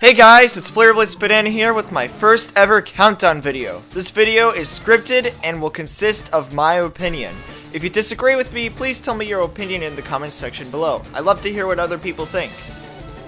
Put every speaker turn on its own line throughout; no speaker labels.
Hey guys, it's FlareBlitzBanana here with my first ever countdown video. This video is scripted and will consist of my opinion. If you disagree with me, please tell me your opinion in the comments section below. I love to hear what other people think.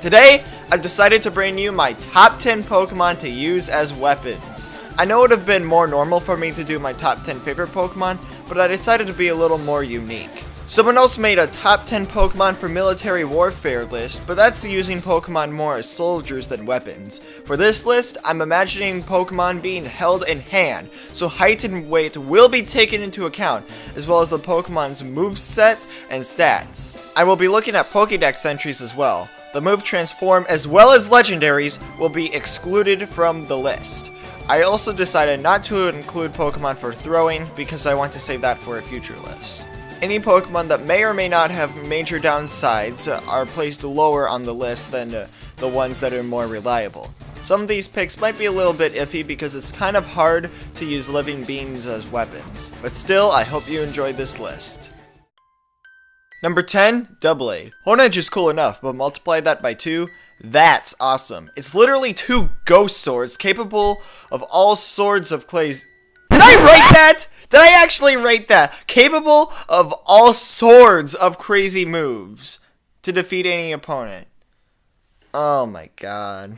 Today, I've decided to bring you my top 10 Pokemon to use as weapons. I know it would have been more normal for me to do my top 10 favorite Pokemon, but I decided to be a little more unique. Someone else made a top 10 Pokemon for military warfare list, but that's using Pokemon more as soldiers than weapons. For this list, I'm imagining Pokemon being held in hand, so height and weight will be taken into account, as well as the Pokemon's moveset and stats. I will be looking at Pokédex entries as well. The move transform as well as legendaries will be excluded from the list. I also decided not to include Pokemon for throwing because I want to save that for a future list. Any Pokemon that may or may not have major downsides are placed lower on the list than the ones that are more reliable. Some of these picks might be a little bit iffy because it's kind of hard to use living beings as weapons, but still, I hope you enjoyed this list. Number 10, Doublade. Hornet is cool enough, but multiply that by 2, that's awesome. It's literally 2 ghost swords capable of all swords of clays. Did I write that? Did I actually write that? Capable of all sorts of crazy moves to defeat any opponent. Oh my god.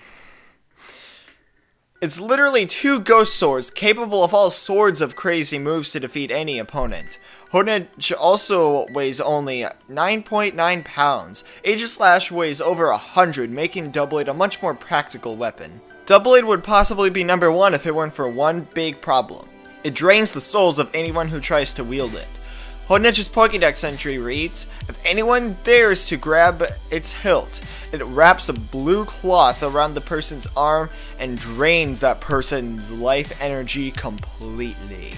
It's literally 2 ghost swords capable of all sorts of crazy moves to defeat any opponent. Hornet also weighs only 9.9 pounds. Aegislash weighs over 100, making Doublade a much more practical weapon. Doublade would possibly be number 1 if it weren't for one big problem. It drains the souls of anyone who tries to wield it. Hornet's Pokédex entry reads, if anyone dares to grab its hilt, it wraps a blue cloth around the person's arm and drains that person's life energy completely.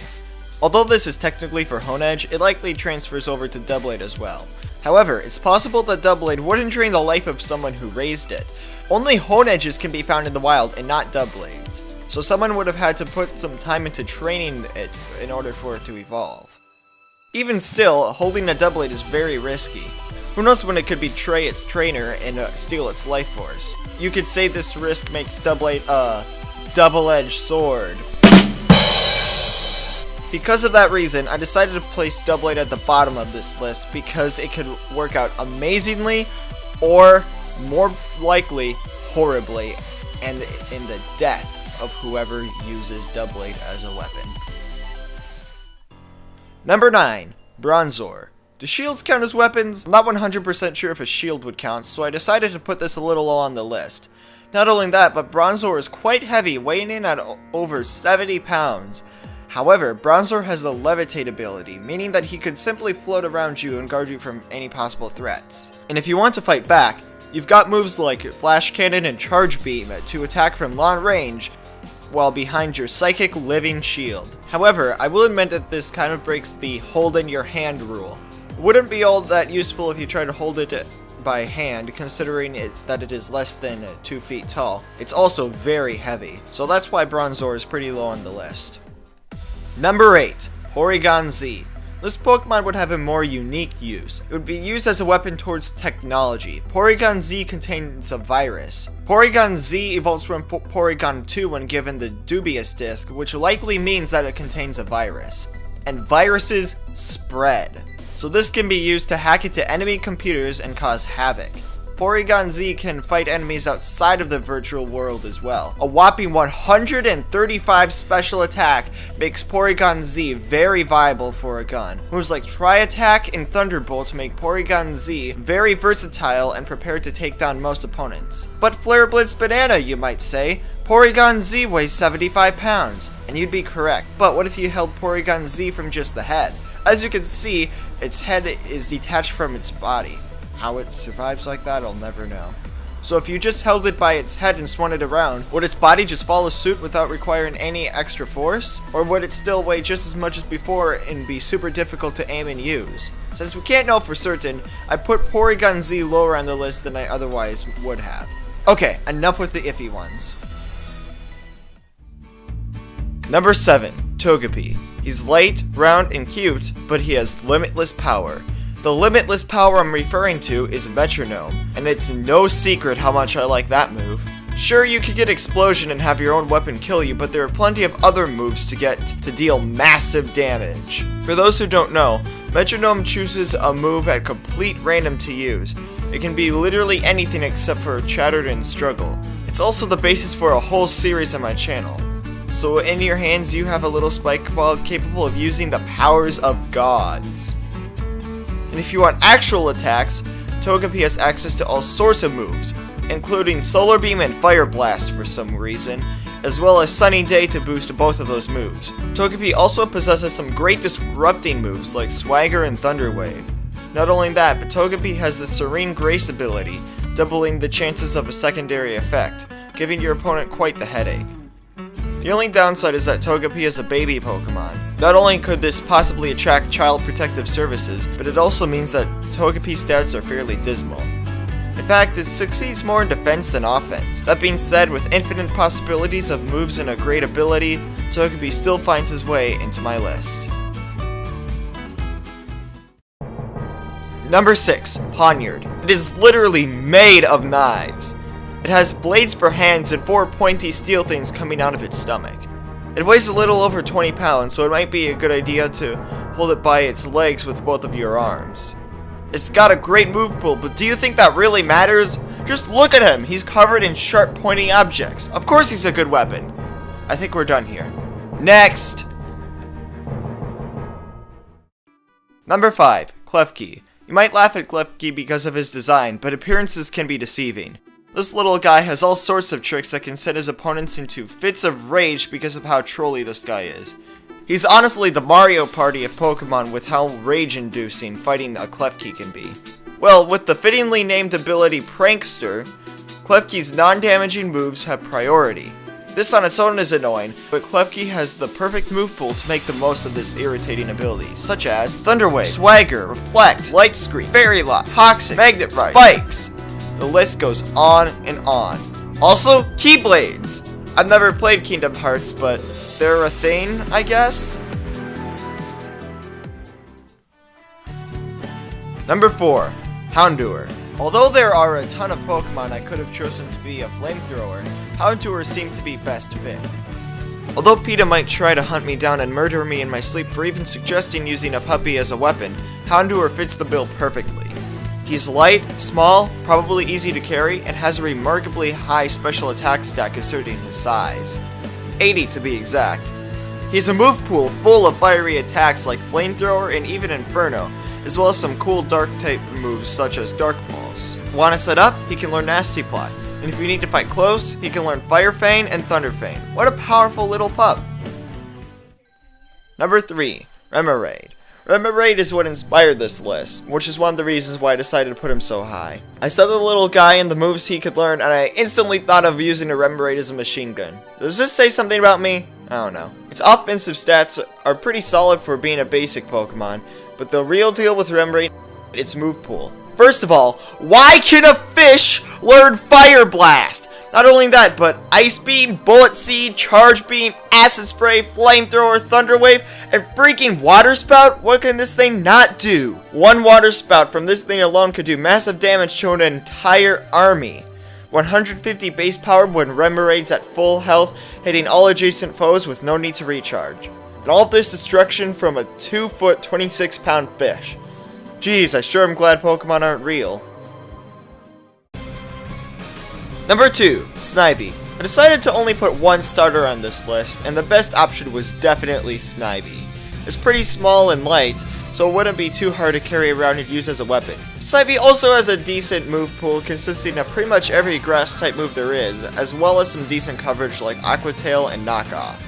Although this is technically for Hornet, it likely transfers over to Doublade as well. However, it's possible that Doublade wouldn't drain the life of someone who raised it. Only Hornets can be found in the wild and not Doublades. So someone would have had to put some time into training it in order for it to evolve. Even still, holding a Doublade is very risky. Who knows when it could betray its trainer and steal its life force. You could say this risk makes Doublade a double-edged sword. Because of that reason, I decided to place Doublade at the bottom of this list because it could work out amazingly or more likely horribly and in the death of whoever uses Doublade as a weapon. Number 9, Bronzor. Do shields count as weapons? I'm not 100% sure if a shield would count, so I decided to put this a little low on the list. Not only that, but Bronzor is quite heavy, weighing in at over 70 pounds. However, Bronzor has a levitate ability, meaning that he could simply float around you and guard you from any possible threats. And if you want to fight back, you've got moves like Flash Cannon and Charge Beam to attack from long range, while behind your psychic living shield. However, I will admit that this kind of breaks the hold in your hand rule. It wouldn't be all that useful if you try to hold it by hand, considering that it is less than 2 feet tall. It's also very heavy, so that's why Bronzor is pretty low on the list. Number 8, Porygon Z. This Pokemon would have a more unique use. It would be used as a weapon towards technology. Porygon Z contains a virus. Porygon Z evolves from Porygon 2 when given the dubious disc, which likely means that it contains a virus. And viruses spread. So this can be used to hack into enemy computers and cause havoc. Porygon Z can fight enemies outside of the virtual world as well. A whopping 135 special attack makes Porygon Z very viable for a gun. Moves like Tri-Attack and Thunderbolt make Porygon Z very versatile and prepared to take down most opponents. But FlareBlitzBanana, you might say. Porygon Z weighs 75 pounds, and you'd be correct. But what if you held Porygon Z from just the head? As you can see, its head is detached from its body. How it survives like that, I'll never know. So if you just held it by its head and swung it around, would its body just follow suit without requiring any extra force? Or would it still weigh just as much as before and be super difficult to aim and use? Since we can't know for certain, I put Porygon Z lower on the list than I otherwise would have. Okay, enough with the iffy ones. Number 7, Togepi. He's light, round, and cute, but he has limitless power. The limitless power I'm referring to is Metronome, and it's no secret how much I like that move. Sure, you could get Explosion and have your own weapon kill you, but there are plenty of other moves to get to deal massive damage. For those who don't know, Metronome chooses a move at complete random to use. It can be literally anything except for Chattered and Struggle. It's also the basis for a whole series on my channel. So in your hands you have a little spike ball capable of using the powers of gods. And if you want actual attacks, Togepi has access to all sorts of moves, including Solar Beam and Fire Blast for some reason, as well as Sunny Day to boost both of those moves. Togepi also possesses some great disrupting moves like Swagger and Thunder Wave. Not only that, but Togepi has the Serene Grace ability, doubling the chances of a secondary effect, giving your opponent quite the headache. The only downside is that Togepi is a baby Pokemon. Not only could this possibly attract Child Protective Services, but it also means that Togepi's stats are fairly dismal. In fact, it succeeds more in defense than offense. That being said, with infinite possibilities of moves and a great ability, Togepi still finds his way into my list. Number 6. Poniard. It is literally made of knives. It has blades for hands and 4 pointy steel things coming out of its stomach. It weighs a little over 20 pounds, so it might be a good idea to hold it by its legs with both of your arms. It's got a great move pool, but do you think that really matters? Just look at him, he's covered in sharp pointy objects. Of course he's a good weapon. I think we're done here. Next! Number 5. Klefki. You might laugh at Klefki because of his design, but appearances can be deceiving. This little guy has all sorts of tricks that can set his opponents into fits of rage because of how trolly this guy is. He's honestly the Mario Party of Pokemon with how rage-inducing fighting a Klefki can be. Well, with the fittingly named ability Prankster, Klefki's non-damaging moves have priority. This on its own is annoying, but Klefki has the perfect move pool to make the most of this irritating ability, such as Thunder Wave, Swagger, Reflect, Light Screen, Fairy Lock, Toxic, Magnet Ride, Spikes. The list goes on and on. Also, Keyblades! I've never played Kingdom Hearts, but they're a thing, I guess? Number 4. Houndour. Although there are a ton of Pokemon I could have chosen to be a flamethrower, Houndour seemed to be best fit. Although PETA might try to hunt me down and murder me in my sleep for even suggesting using a puppy as a weapon, Houndour fits the bill perfectly. He's light, small, probably easy to carry, and has a remarkably high special attack stack considering his size. 80 to be exact. He's a move pool full of fiery attacks like Flamethrower and even Inferno, as well as some cool dark type moves such as Dark Pulse. Want to set up? He can learn Nasty Plot, and if you need to fight close, he can learn Fire Fang and Thunder Fang. What a powerful little pup! Number 3. Remoraid. Remoraid is what inspired this list, which is one of the reasons why I decided to put him so high. I saw the little guy and the moves he could learn, and I instantly thought of using a Remoraid as a machine gun. Does this say something about me? I don't know. Its offensive stats are pretty solid for being a basic Pokemon, but the real deal with Remoraid is its move pool. First of all, why can a fish learn Fire Blast? Not only that, but Ice Beam, Bullet Seed, Charge Beam, Acid Spray, Flamethrower, Thunder Wave, and freaking Water Spout? What can this thing not do? One Water Spout from this thing alone could do massive damage to an entire army. 150 base power when Remoraid's at full health, hitting all adjacent foes with no need to recharge. And all of this destruction from a 2-foot, 26-pound fish. Jeez, I sure am glad Pokemon aren't real. Number 2. Snivy. I decided to only put one starter on this list, and the best option was definitely Snivy. It's pretty small and light, so it wouldn't be too hard to carry around and use as a weapon. Snivy also has a decent move pool consisting of pretty much every grass type move there is, as well as some decent coverage like Aqua Tail and Knockoff.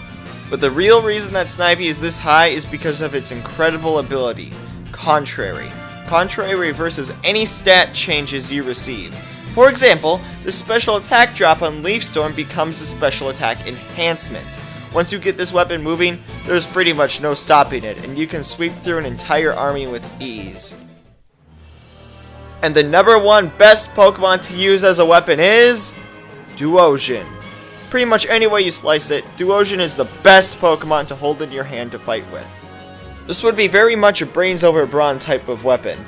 But the real reason that Snivy is this high is because of its incredible ability, Contrary. Contrary reverses any stat changes you receive. For example, the special attack drop on Leaf Storm becomes a special attack enhancement. Once you get this weapon moving, there's pretty much no stopping it, and you can sweep through an entire army with ease. And the number 1 best Pokemon to use as a weapon is Duosion. Pretty much any way you slice it, Duosion is the best Pokemon to hold in your hand to fight with. This would be very much a brains over brawn type of weapon.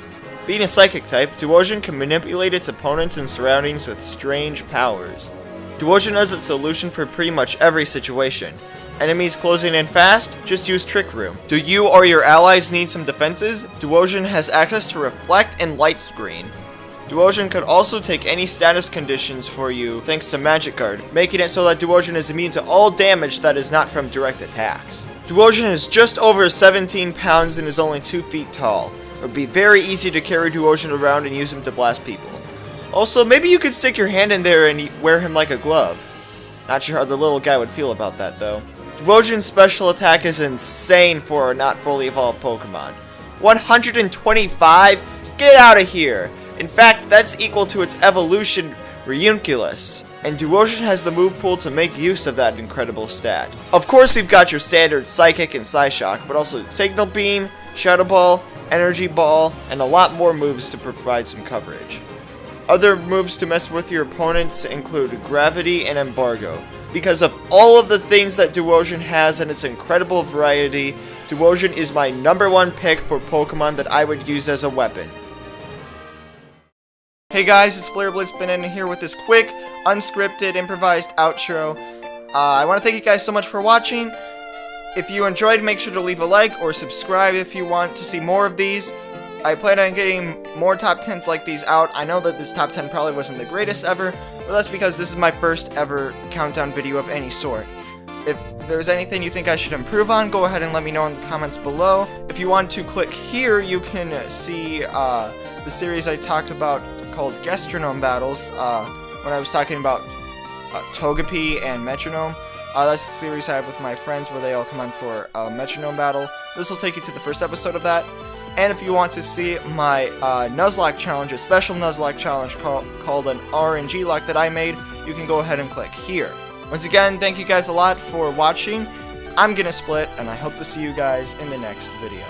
Being a psychic type, Duosion can manipulate its opponents and surroundings with strange powers. Duosion is its solution for pretty much every situation. Enemies closing in fast? Just use Trick Room. Do you or your allies need some defenses? Duosion has access to Reflect and Light Screen. Duosion could also take any status conditions for you thanks to Magic Guard, making it so that Duosion is immune to all damage that is not from direct attacks. Duosion is just over 17 pounds and is only 2 feet tall. It would be very easy to carry Duosion around and use him to blast people. Also, maybe you could stick your hand in there and wear him like a glove. Not sure how the little guy would feel about that though. Duosion's special attack is insane for a not fully evolved Pokemon. 125? Get out of here! In fact, that's equal to its evolution, Reunculus. And Duosion has the move pool to make use of that incredible stat. Of course, we've got your standard Psychic and Psyshock, but also Signal Beam, Shadow Ball, Energy Ball, and a lot more moves to provide some coverage. Other moves to mess with your opponents include Gravity and Embargo. Because of all of the things that Duosion has and its incredible variety, Duosion is my #1 pick for Pokemon that I would use as a weapon. Hey guys, it's FlareBlitzBin here with this quick, unscripted, improvised outro. I want to thank you guys so much for watching. If you enjoyed, make sure to leave a like or subscribe if you want to see more of these. I plan on getting more top 10s like these out. I know that this top 10 probably wasn't the greatest ever, but that's because this is my first ever countdown video of any sort. If there's anything you think I should improve on, go ahead and let me know in the comments below. If you want to click here, you can see the series I talked about called Gastronome Battles, when I was talking about Togepi and Metronome. That's the series I have with my friends where they all come on for a Metronome battle. This will take you to the first episode of that. And if you want to see my Nuzlocke challenge, a special Nuzlocke challenge called an RNG lock that I made, you can go ahead and click here. Once again, thank you guys a lot for watching. I'm gonna split, and I hope to see you guys in the next video.